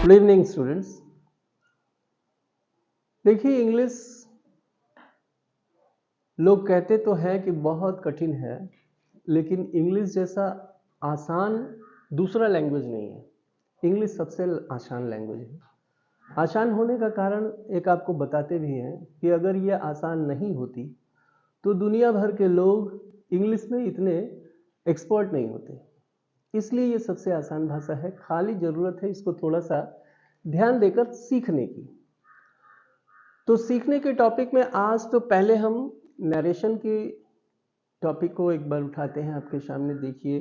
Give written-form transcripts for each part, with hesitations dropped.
Good evening students. देखिए, English लोग कहते तो हैं कि बहुत कठिन है, लेकिन इंग्लिश जैसा आसान दूसरा लैंग्वेज नहीं है। इंग्लिश सबसे आसान लैंग्वेज है। आसान होने का कारण एक आपको बताते भी हैं कि अगर ये आसान नहीं होती तो दुनिया भर के लोग इंग्लिश में इतने एक्सपर्ट नहीं होते। इसलिए ये सबसे आसान भाषा है। खाली ज़रूरत है इसको थोड़ा सा ध्यान देकर सीखने की। तो सीखने के टॉपिक में आज तो पहले हम नरेशन की टॉपिक को एक बार उठाते हैं। आपके सामने देखिए,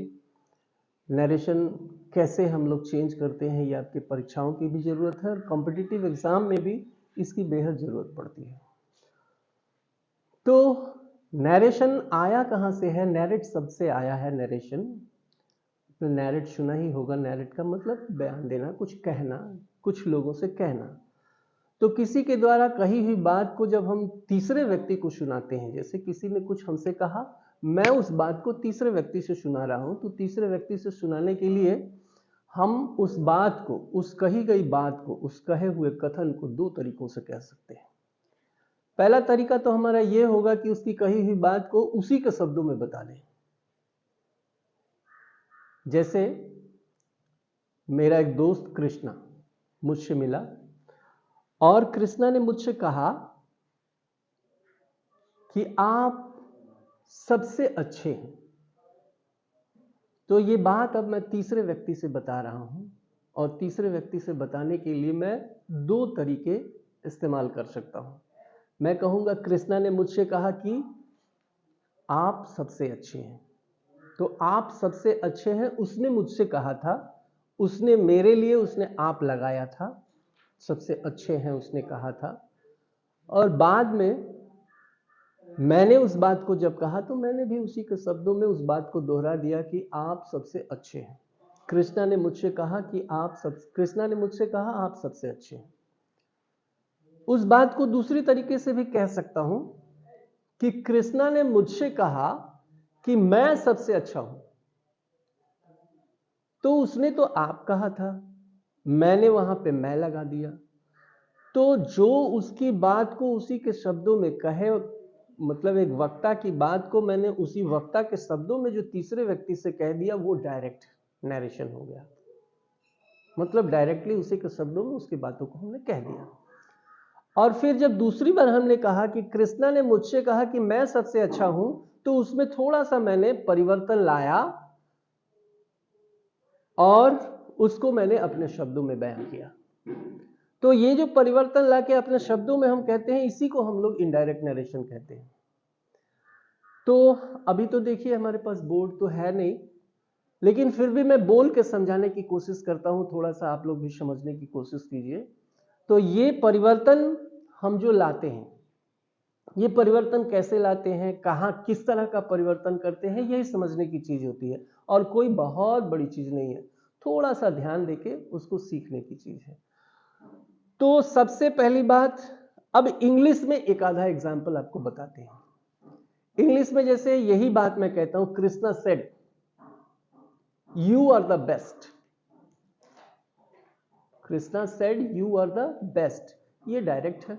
नरेशन कैसे हम लोग चेंज करते हैं। ये आपकी परीक्षाओं की भी ज़रूरत है और कॉम्पिटिटिव एग्ज़ाम में भी इसकी बेहद ज़रूरत पड़ती है। तो नरेशन आया कहाँ से है? नैरेट सबसे आया है नरेशन। तो नैरेट सुना ही होगा। नैरेट का मतलब बयान देना, कुछ कहना, कुछ लोगों से कहना। तो किसी के द्वारा कही हुई बात को जब हम तीसरे व्यक्ति को सुनाते हैं, जैसे किसी ने कुछ हमसे कहा, मैं उस बात को तीसरे व्यक्ति से सुना रहा हूं, तो तीसरे व्यक्ति से सुनाने के लिए हम उस बात को, उस कही गई बात को, उस कहे हुए कथन को दो तरीकों से कह सकते हैं। पहला तरीका तो हमारा यह होगा कि उसकी कही हुई बात को उसी के शब्दों में बता दें। जैसे मेरा एक दोस्त कृष्णा मुझसे मिला और कृष्णा ने मुझसे कहा कि आप सबसे अच्छे हैं। तो ये बात अब मैं तीसरे व्यक्ति से बता रहा हूं और तीसरे व्यक्ति से बताने के लिए मैं दो तरीके इस्तेमाल कर सकता हूं। मैं कहूंगा कृष्णा ने मुझसे कहा कि आप सबसे अच्छे हैं। तो आप सबसे अच्छे हैं उसने मुझसे कहा था, उसने मेरे लिए उसने आप लगाया था, सबसे अच्छे हैं उसने कहा था। और बाद में मैंने उस बात को जब कहा तो मैंने भी उसी के शब्दों में उस बात को दोहरा दिया कि आप सबसे अच्छे हैं। कृष्णा ने मुझसे कहा कि कृष्णा ने मुझसे कहा आप सबसे अच्छे हैं। उस बात को दूसरी तरीके से भी कह सकता हूं कि कृष्णा ने मुझसे कहा कि मैं सबसे अच्छा हूं। तो उसने तो आप कहा था, मैंने वहां पे मैं लगा दिया। तो जो उसकी बात को उसी के शब्दों में कहे, मतलब एक वक्ता की बात को मैंने उसी वक्ता के शब्दों में जो तीसरे व्यक्ति से कह दिया, वो डायरेक्ट नरेशन हो गया। मतलब डायरेक्टली उसी के शब्दों में उसकी बातों को हमने कह दिया। और फिर जब दूसरी बार हमने कहा कि कृष्णा ने मुझसे कहा कि मैं सबसे अच्छा हूं, तो उसमें थोड़ा सा मैंने परिवर्तन लाया और उसको मैंने अपने शब्दों में बयान किया। तो ये जो परिवर्तन लाके अपने शब्दों में हम कहते हैं, इसी को हम लोग इनडायरेक्ट नरेशन कहते हैं। तो अभी तो देखिए हमारे पास बोर्ड तो है नहीं, लेकिन फिर भी मैं बोल के समझाने की कोशिश करता हूं, थोड़ा सा आप लोग भी समझने की कोशिश कीजिए। तो ये परिवर्तन हम जो लाते हैं, ये परिवर्तन कैसे लाते हैं, कहां किस तरह का परिवर्तन करते हैं, यही समझने की चीज होती है और कोई बहुत बड़ी चीज नहीं है। थोड़ा सा ध्यान देके उसको सीखने की चीज है। तो सबसे पहली बात, अब इंग्लिश में एक आधा एग्जाम्पल आपको बताते हैं। इंग्लिश में जैसे यही बात मैं कहता हूं, Krishna said you are the best. Krishna said you are the best, ये डायरेक्ट है।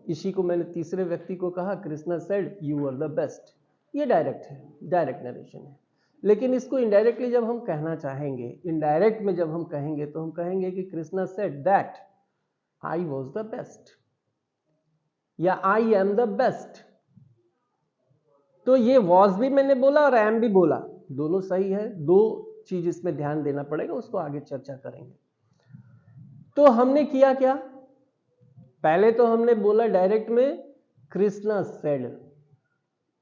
इसी को मैंने तीसरे व्यक्ति को कहा, Krishna said you are the best, ये डायरेक्ट है, डायरेक्ट नरेशन है। लेकिन इसको इनडायरेक्टली जब हम कहना चाहेंगे, इनडायरेक्ट में जब हम कहेंगे, तो हम कहेंगे कि Krishna said that I was the best या आई एम द बेस्ट। तो ये वॉज भी मैंने बोला और एम भी बोला, दोनों सही है। दो चीज इसमें ध्यान देना पड़ेगा, उसको आगे चर्चा करेंगे। तो हमने किया क्या, पहले तो हमने बोला डायरेक्ट में कृष्णा सेड,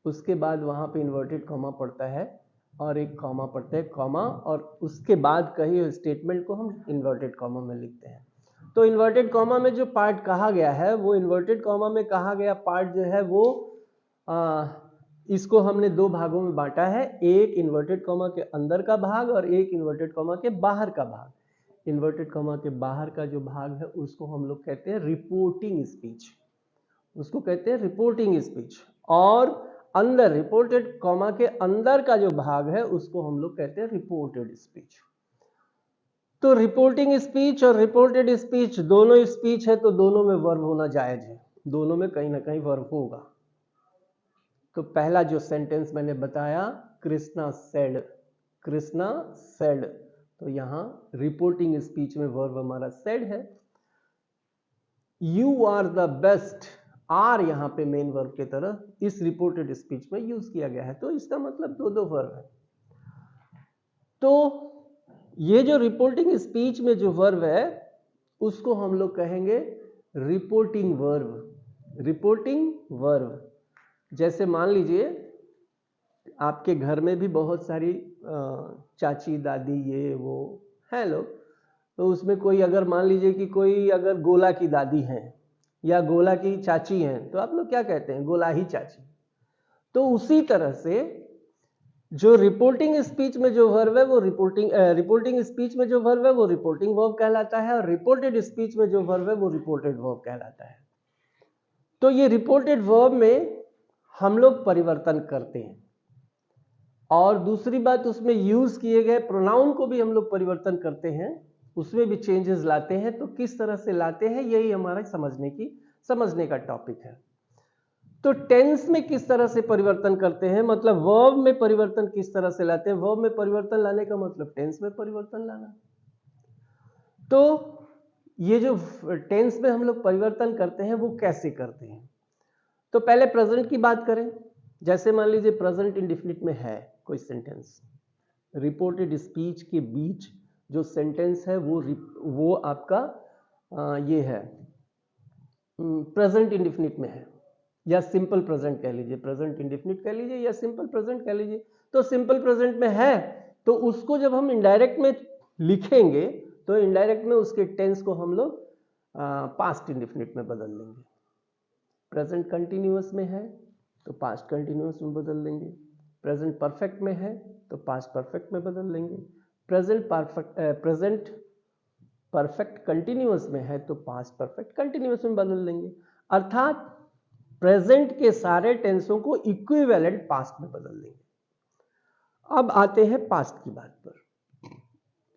उसके बाद वहां पे इन्वर्टेड कॉमा पड़ता है और एक कॉमा पड़ता है, कॉमा, और उसके बाद कही हुई स्टेटमेंट को हम इन्वर्टेड कॉमा में लिखते हैं। तो इन्वर्टेड कॉमा में जो पार्ट कहा गया है, वो इन्वर्टेड कॉमा में कहा गया पार्ट जो है वो इसको हमने दो भागों में बांटा है, एक इन्वर्टेड कॉमा के अंदर का भाग और एक इन्वर्टेड कॉमा के बाहर का भाग। इन्वर्टेड कॉमा के बाहर का जो भाग है उसको हम लोग कहते हैं रिपोर्टिंग स्पीच, उसको कहते हैं रिपोर्टिंग स्पीच। और अंदर रिपोर्टेड कॉमा के अंदर का जो भाग है उसको हम लोग कहते हैं रिपोर्टेड स्पीच। तो रिपोर्टिंग स्पीच और रिपोर्टेड स्पीच दोनों स्पीच है, तो दोनों में वर्ब होना जायज है, दोनों में कहीं ना कहीं वर्ब होगा। तो पहला जो सेंटेंस मैंने बताया, कृष्णा सेड, कृष्णा सेड, तो यहां रिपोर्टिंग स्पीच में वर्ब हमारा सेड है। You are the best, are यहां पे मेन वर्ब की तरह इस रिपोर्टेड स्पीच में यूज किया गया है, तो इसका मतलब दो दो वर्ब है। तो ये जो रिपोर्टिंग स्पीच में जो वर्ब है उसको हम लोग कहेंगे रिपोर्टिंग वर्ब। रिपोर्टिंग वर्ब, जैसे मान लीजिए आपके घर में भी बहुत सारी चाची दादी ये वो हैं लोग, तो उसमें कोई अगर मान लीजिए कि कोई अगर गोला की दादी हैं या गोला की चाची हैं, तो आप लोग क्या कहते हैं, गोला ही चाची। तो उसी तरह से जो रिपोर्टिंग स्पीच में जो वर्ब है वो रिपोर्टिंग स्पीच में जो वर्ब है वो रिपोर्टिंग वर्ब कहलाता है, और रिपोर्टेड स्पीच में जो वर्ब है वो रिपोर्टेड वर्ब कहलाता है। तो ये रिपोर्टेड वर्ब में हम लोग परिवर्तन करते हैं, और दूसरी बात उसमें यूज किए गए प्रोनाउन को भी हम लोग परिवर्तन करते हैं, उसमें भी चेंजेस लाते हैं। तो किस तरह से लाते हैं, यही हमारा समझने का टॉपिक है। तो टेंस में किस तरह से परिवर्तन करते हैं, मतलब वर्ब में परिवर्तन किस तरह से लाते हैं। वर्ब में परिवर्तन लाने का मतलब टेंस में परिवर्तन लाना। तो ये जो टेंस में हम लोग परिवर्तन करते हैं वो कैसे करते हैं, तो पहले प्रेजेंट की बात करें। जैसे मान लीजिए प्रेजेंट इंडेफिनिट में है कोई सेंटेंस, रिपोर्टेड स्पीच के बीच जो सेंटेंस है वो आपका ये है प्रेजेंट इंडेफिनिट में है, या सिंपल प्रेजेंट कह लीजिए, प्रेजेंट इंडेफिनिट कह लीजिए या सिंपल प्रेजेंट कह लीजिए। तो सिंपल प्रेजेंट में है, तो उसको जब हम इनडायरेक्ट में लिखेंगे तो इनडायरेक्ट में उसके टेंस को हम लोग पास्ट इंडेफिनिट में बदल लेंगे। प्रेजेंट कंटिन्यूअस में है तो पास्ट कंटिन्यूअस में बदल लेंगे, प्रेजेंट परफेक्ट में है तो पास्ट परफेक्ट में बदल लेंगे, प्रेजेंट परफेक्ट कंटिन्यूअस में है तो पास्ट परफेक्ट कंटिन्यूअस में बदल लेंगे। अर्थात प्रेजेंट के सारे टेंसों को इक्विवेलेंट पास्ट में बदल देंगे। अब आते हैं पास्ट की बात पर।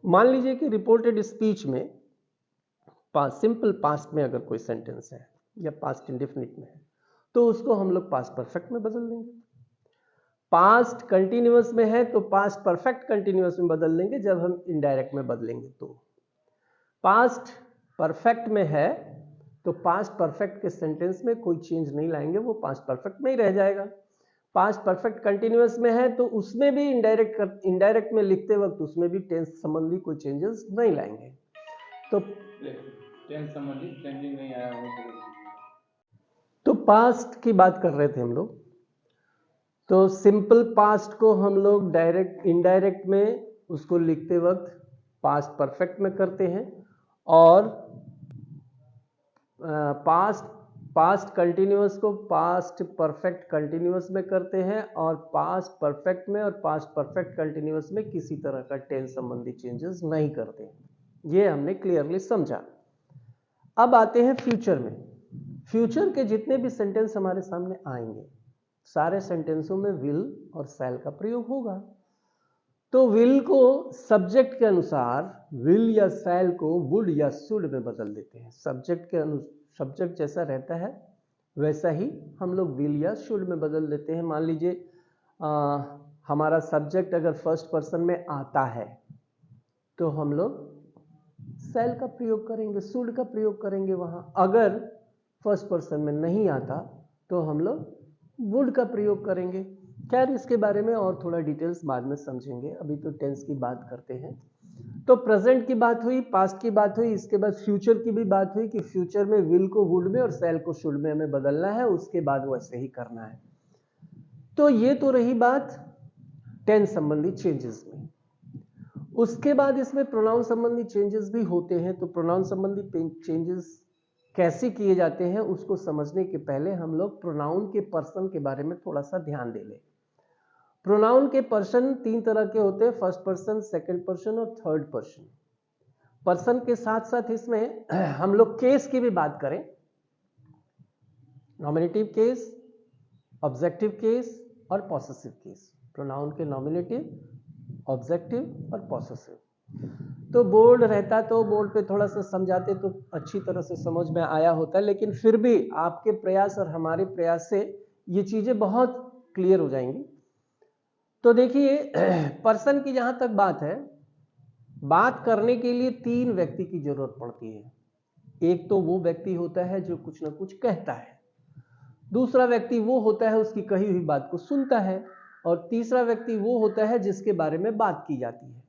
मान लीजिए कि रिपोर्टेड स्पीच में सिंपल पास्ट में अगर कोई सेंटेंस है या पास्ट इंडेफिनिट में है, तो उसको हम लोग पास्ट परफेक्ट में बदल देंगे। पास्ट कंटिन्यूअस में है तो पास्ट परफेक्ट कंटिन्यूअस में बदल देंगे जब हम इनडायरेक्ट में बदलेंगे। तो पास्ट परफेक्ट में है तो पास्ट परफेक्ट के सेंटेंस में कोई चेंज नहीं लाएंगे, वो पास्ट परफेक्ट में ही रह जाएगा। पास्ट परफेक्ट कंटिन्यूअस में है तो उसमें भी इनडायरेक्ट में लिखते वक्त उसमें भी टेंस संबंधी कोई चेंजेस नहीं लाएंगे। तो टेंस संबंधी चेंजिंग नहीं आया हो, तो पास्ट की बात कर रहे थे हम लोग। तो सिंपल पास्ट को हम लोग इनडायरेक्ट में उसको लिखते वक्त पास्ट परफेक्ट में करते हैं, और पास्ट कंटिन्यूअस को पास्ट परफेक्ट कंटिन्यूअस में करते हैं, और पास्ट परफेक्ट में और पास्ट परफेक्ट कंटिन्यूअस में किसी तरह का टेंस संबंधी चेंजेस नहीं करते। ये हमने क्लियरली समझा। अब आते हैं फ्यूचर में। फ्यूचर के जितने भी सेंटेंस हमारे सामने आएंगे सारे सेंटेंसों में विल और शैल का प्रयोग होगा। तो विल को सब्जेक्ट के अनुसार विल या शैल को वुड या शुड में बदल देते हैं। सब्जेक्ट जैसा रहता है वैसा ही हम लोग विल या शुड में बदल देते हैं। मान लीजिए हमारा सब्जेक्ट अगर फर्स्ट पर्सन में आता है तो हम लोग शैल का प्रयोग करेंगे, शुड का प्रयोग करेंगे वहां। अगर फर्स्ट पर्सन में नहीं आता तो हम लोग वुड का प्रयोग करेंगे। खैर इसके बारे में और थोड़ा डिटेल्स बाद में समझेंगे, अभी तो टेंस की बात करते हैं। तो प्रेजेंट की बात हुई, पास्ट की बात हुई, इसके बाद फ्यूचर की भी बात हुई कि फ्यूचर में विल को वुड में और शैल को शुड में हमें बदलना है, उसके बाद वैसे ही करना है। तो ये तो रही बात टेंस संबंधी चेंजेस में। उसके बाद इसमें प्रोनाउन संबंधी चेंजेस भी होते हैं। तो प्रोनाउन संबंधी चेंजेस कैसे किए जाते हैं उसको समझने के पहले हम लोग प्रोनाउन के पर्सन के बारे में थोड़ा सा ध्यान दे लें। प्रोनाउन के पर्सन तीन तरह के होते हैं, फर्स्ट पर्सन, सेकंड पर्सन और थर्ड पर्सन। पर्सन के साथ साथ इसमें हम लोग केस की भी बात करें, नॉमिनेटिव केस, ऑब्जेक्टिव केस और पॉसेसिव केस। प्रोनाउन के नॉमिनेटिव, ऑब्जेक्टिव और पॉसेसिव। तो बोर्ड रहता तो बोर्ड पे थोड़ा सा समझाते तो अच्छी तरह से समझ में आया होता, लेकिन फिर भी आपके प्रयास और हमारे प्रयास से ये चीजें बहुत क्लियर हो जाएंगी। तो देखिए पर्सन की जहां तक बात है, बात करने के लिए 3 व्यक्ति की जरूरत पड़ती है। एक तो वो व्यक्ति होता है जो कुछ ना कुछ कहता है, दूसरा व्यक्ति वो होता है उसकी कही हुई बात को सुनता है, और तीसरा व्यक्ति वो होता है जिसके बारे में बात की जाती है।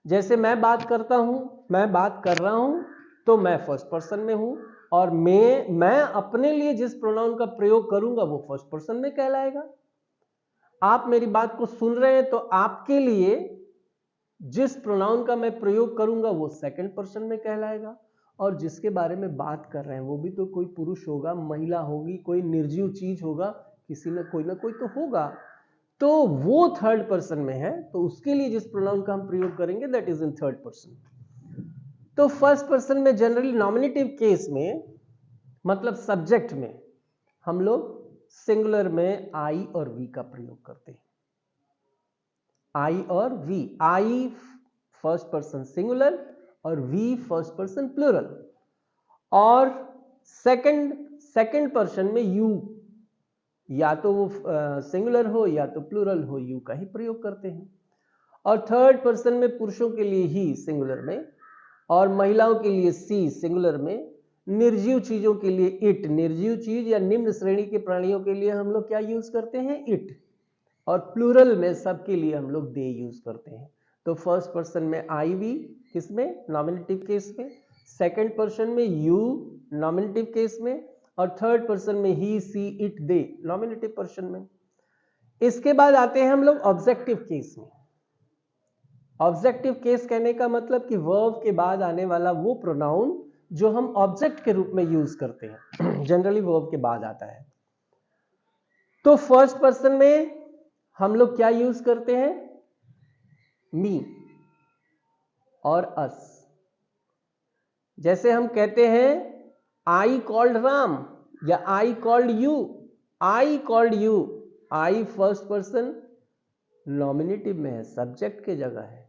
जैसे मैं बात करता हूं, मैं बात कर रहा हूं, तो मैं फर्स्ट पर्सन में हूं, और मैं अपने लिए जिस प्रोनाउन का प्रयोग करूंगा वो फर्स्ट पर्सन में कहलाएगा। आप मेरी बात को सुन रहे हैं तो आपके लिए जिस प्रोनाउन का मैं प्रयोग करूंगा वो सेकंड पर्सन में कहलाएगा, और जिसके बारे में बात कर रहे हैं वो भी तो कोई पुरुष होगा, महिला होगी, कोई निर्जीव चीज होगा, किसी ना कोई तो होगा, तो वो थर्ड पर्सन में है, तो उसके लिए जिस प्रोनाउन का हम प्रयोग करेंगे that is in third person. तो फर्स्ट पर्सन में जनरली नॉमिनेटिव केस में, मतलब सब्जेक्ट में, हम लोग सिंगुलर में आई और वी का प्रयोग करते हैं। आई और we, I first person singular और वी फर्स्ट पर्सन प्लूरल, और सेकंड पर्सन में यू, या तो वो सिंगुलर हो या तो प्लूरल हो, यू का ही प्रयोग करते हैं। और थर्ड पर्सन में पुरुषों के लिए ही सिंगुलर में, और महिलाओं के लिए सी सिंगुलर में, निर्जीव चीजों के लिए इट, निर्जीव चीज या निम्न श्रेणी के प्राणियों के लिए हम लोग क्या यूज करते हैं, इट, और प्लूरल में सबके लिए हम लोग दे यूज करते हैं। तो फर्स्ट पर्सन में आई वी किसमें, नॉमिनेटिव केस में, सेकंड पर्सन में यू नॉमिनेटिव केस में, और थर्ड पर्सन में he she it they nominative person में। इसके बाद आते हैं हम लोग ऑब्जेक्टिव केस में। ऑब्जेक्टिव केस कहने का मतलब कि वर्ब के बाद आने वाला वो प्रोनाउन जो हम ऑब्जेक्ट के रूप में यूज करते हैं जनरली वर्ब के बाद आता है। तो फर्स्ट पर्सन में हम लोग क्या यूज करते हैं, मी और अस। जैसे हम कहते हैं आई कॉल्ड राम या I called you, I called you, I first person nominative में है, सब्जेक्ट के जगह है।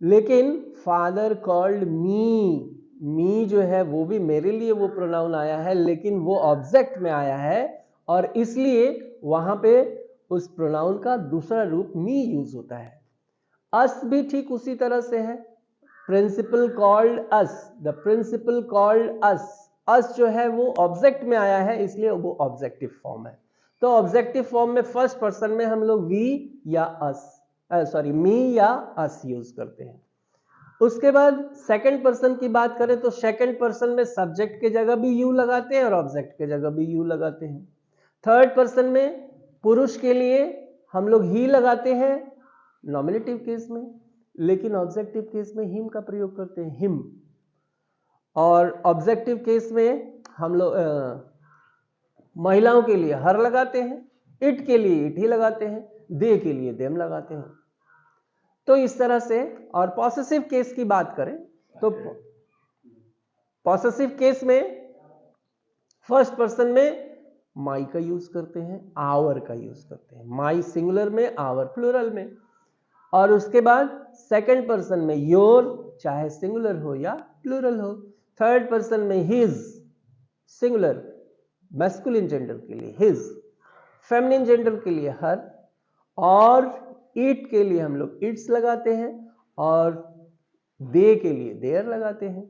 लेकिन फादर कॉल्ड मी, मी जो है वो भी मेरे लिए वो प्रोनाउन आया है, लेकिन वो ऑब्जेक्ट में आया है, और इसलिए वहां पे उस प्रोनाउन का दूसरा रूप मी यूज होता है। अस भी ठीक उसी तरह से है, principal called us, the principal called us, us जो है वो ऑब्जेक्ट में आया है, इसलिए वो ऑब्जेक्टिव फॉर्म है। तो ऑब्जेक्टिव फॉर्म में फर्स्ट पर्सन में हम लोग वी या अस, सॉरी मी या अस यूज करते हैं। उसके बाद सेकंड पर्सन की बात करें तो सेकंड पर्सन में सब्जेक्ट के जगह भी यू लगाते हैं और ऑब्जेक्ट के जगह भी यू लगाते हैं। थर्ड पर्सन में पुरुष के लिए हम लोग ही लगाते हैं नॉमिनेटिव केस में, लेकिन ऑब्जेक्टिव केस में हिम का प्रयोग करते हैं, हिम। और ऑब्जेक्टिव केस में हम लोग महिलाओं के लिए हर लगाते हैं, इट के लिए इट ही लगाते हैं, दे के लिए देम लगाते हैं। तो इस तरह से। और पॉसेसिव केस की बात करें तो पॉसेसिव केस में फर्स्ट पर्सन में माई का यूज करते हैं, आवर का यूज करते हैं, माई सिंगुलर में, आवर प्लूरल में। और उसके बाद सेकंड पर्सन में योर, चाहे सिंगुलर हो या प्लूरल हो। थर्ड पर्सन में हिज सिंगुलर मैस्कुलिन जेंडर के लिए हिज, फेमिनिन जेंडर के लिए हर, और इट के लिए हम लोग इट्स लगाते हैं, और दे के लिए देयर लगाते हैं।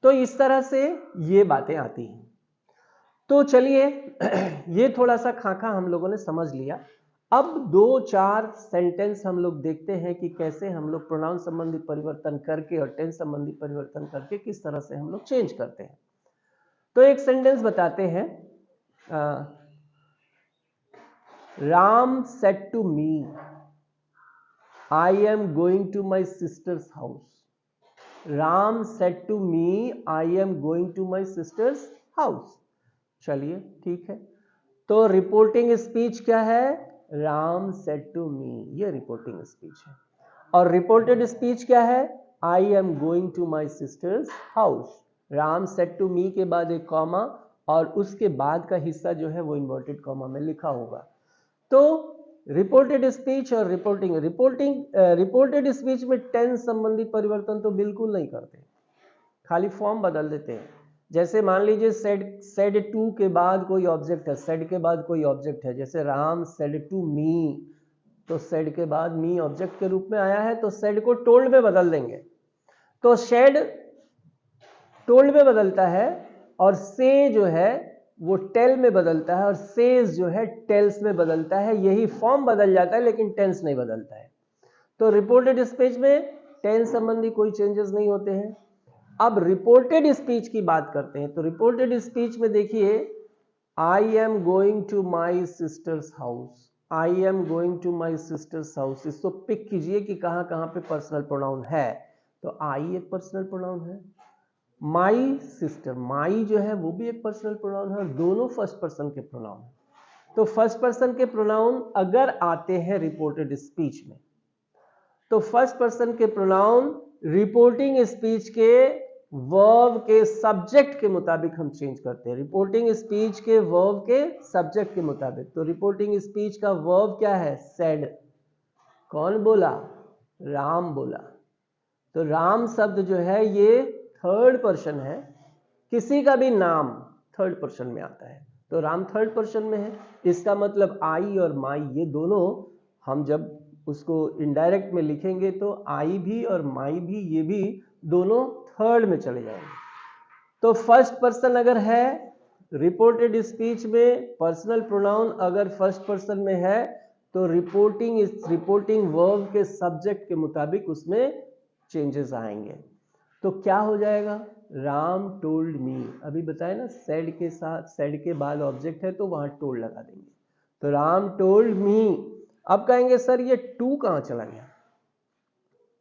तो इस तरह से ये बातें आती हैं। तो चलिए ये थोड़ा सा खाका हम लोगों ने समझ लिया। अब 2-4 सेंटेंस हम लोग देखते हैं कि कैसे हम लोग प्रोनाउन संबंधी परिवर्तन करके और टेंस संबंधी परिवर्तन करके किस तरह से हम लोग चेंज करते हैं। तो एक सेंटेंस बताते हैं, Ram said to me I am going to my sister's house. Ram said to me I am going to my sister's house. चलिए ठीक है, तो रिपोर्टिंग स्पीच क्या है, राम सेड टू मी, ये रिपोर्टिंग स्पीच है। और रिपोर्टेड स्पीच क्या है, I am going to my sister's house. Ram said to me के बाद एक कॉमा, और उसके बाद का हिस्सा जो है वो इन्वर्टेड कॉमा में लिखा होगा। तो रिपोर्टेड स्पीच और रिपोर्टेड स्पीच में टेंस संबंधी परिवर्तन तो बिल्कुल नहीं करते, खाली फॉर्म बदल देते हैं। जैसे मान लीजिए सेड टू के बाद कोई ऑब्जेक्ट है, सेड के बाद कोई ऑब्जेक्ट है, जैसे राम सेड टू मी, तो सेड के बाद मी ऑब्जेक्ट के रूप में आया है, तो सेड को टोल्ड में बदल देंगे। तो शेड टोल्ड में बदलता है और से जो है वो टेल में बदलता है और सेज जो है टेल्स में बदलता है। यही फॉर्म बदल जाता है लेकिन टेंस नहीं बदलता है। तो रिपोर्टेड स्पीच में टेंस संबंधी कोई चेंजेस नहीं होते हैं। अब रिपोर्टेड स्पीच की बात करते हैं। तो रिपोर्टेड स्पीच में देखिए, I am going to my sister's house, I am going to my sister's house, इसको पिक कीजिए कि कहां कहां पे पर्सनल प्रोनाउन है। तो आई एक पर्सनल प्रोनाउन है, माई सिस्टर, माई जो है वो भी एक पर्सनल प्रोनाउन है, और दोनों फर्स्ट पर्सन के प्रोनाउन है। तो फर्स्ट पर्सन के प्रोनाउन अगर आते हैं रिपोर्टेड स्पीच में, तो फर्स्ट पर्सन के प्रोनाउन रिपोर्टिंग स्पीच के वर्ब के सब्जेक्ट के मुताबिक हम चेंज करते हैं। रिपोर्टिंग स्पीच के वर्ब के सब्जेक्ट के मुताबिक। तो रिपोर्टिंग स्पीच का वर्ब क्या है? सेड। कौन बोला? राम बोला। तो राम शब्द जो है ये थर्ड पर्सन है, किसी का भी नाम थर्ड पर्सन में आता है, तो राम थर्ड पर्सन में है। इसका मतलब आई और माई ये दोनों, हम जब उसको इनडायरेक्ट में लिखेंगे तो आई भी और माई भी, ये भी दोनों थर्ड में चले जाएंगे। तो फर्स्ट पर्सन अगर है रिपोर्टेड स्पीच में, पर्सनल प्रोनाउन अगर फर्स्ट पर्सन में है, तो रिपोर्टिंग वर्ब के सब्जेक्ट के मुताबिक उसमें चेंजेस आएंगे। तो क्या हो जाएगा? राम टोल्ड मी, अभी बताया ना, सेड के साथ, सेड के बाद ऑब्जेक्ट है तो वहां टोल्ड लगा देंगे। तो राम टोल्ड मी। अब कहेंगे सर ये टू कहां चला गया?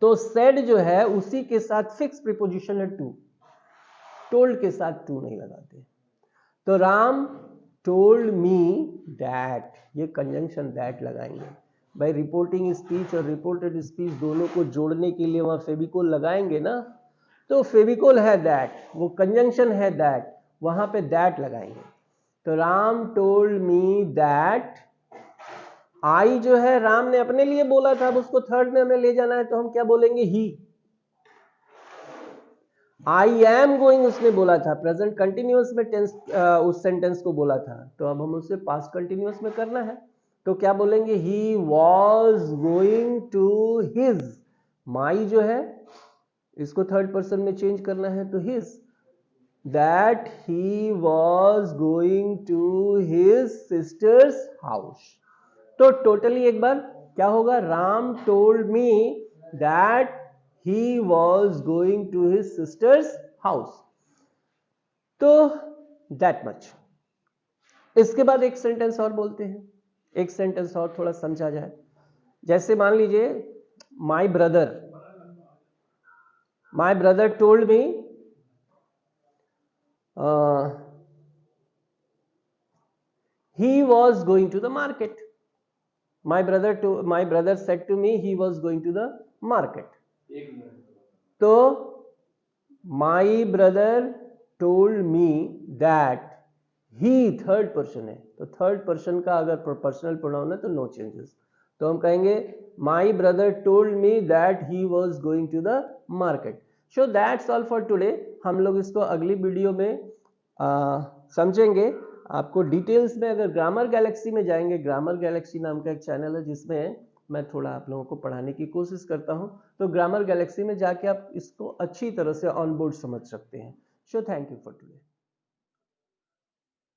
तो सेड जो है उसी के साथ फिक्स प्रीपोजिशन है टू, टोल्ड के साथ टू नहीं लगाते। तो राम टोल्ड मी दैट, ये कंजंक्शन दैट लगाएंगे भाई। रिपोर्टिंग स्पीच और रिपोर्टेड स्पीच दोनों को जोड़ने के लिए वहां फेविकोल लगाएंगे ना, तो फेविकोल है दैट, वो कंजंक्शन है दैट, वहां पे दैट लगाएंगे। तो राम टोल्ड मी दैट, आई जो है राम ने अपने लिए बोला था, अब उसको थर्ड में हमें ले जाना है, तो हम क्या बोलेंगे? ही। आई एम गोइंग उसने बोला था, प्रेजेंट कंटिन्यूअस में टेंस उस सेंटेंस को बोला था, तो अब हम उसे पास्ट कंटिन्यूअस में करना है, तो क्या बोलेंगे? He was going to his. My जो है इसको थर्ड पर्सन में चेंज करना है, तो his, that he was going to his sister's house. तो टोटली एक बार क्या होगा? Ram told me that he was going to his sister's house। तो that much। इसके बाद एक सेंटेंस और बोलते हैं, एक सेंटेंस और थोड़ा समझा जाए। जैसे मान लीजिए, my brother told me he was going to the market। my brother said to me he was going to the market। तो माई brother told me that, he third person है, तो थर्ड पर्सन का अगर पर्सनल प्रोनाउन है तो no changes. तो हम कहेंगे my brother told me that he was going to the market. So that's all for today. हम लोग इसको अगली वीडियो में समझेंगे। आपको डिटेल्स में अगर ग्रामर गैलेक्सी में जाएंगे, ग्रामर गैलेक्सी नाम का एक चैनल है जिसमें मैं थोड़ा आप लोगों को पढ़ाने की कोशिश करता हूं, तो ग्रामर गैलेक्सी में जाके आप इसको अच्छी तरह से ऑन बोर्ड समझ सकते हैं। So thank you for today.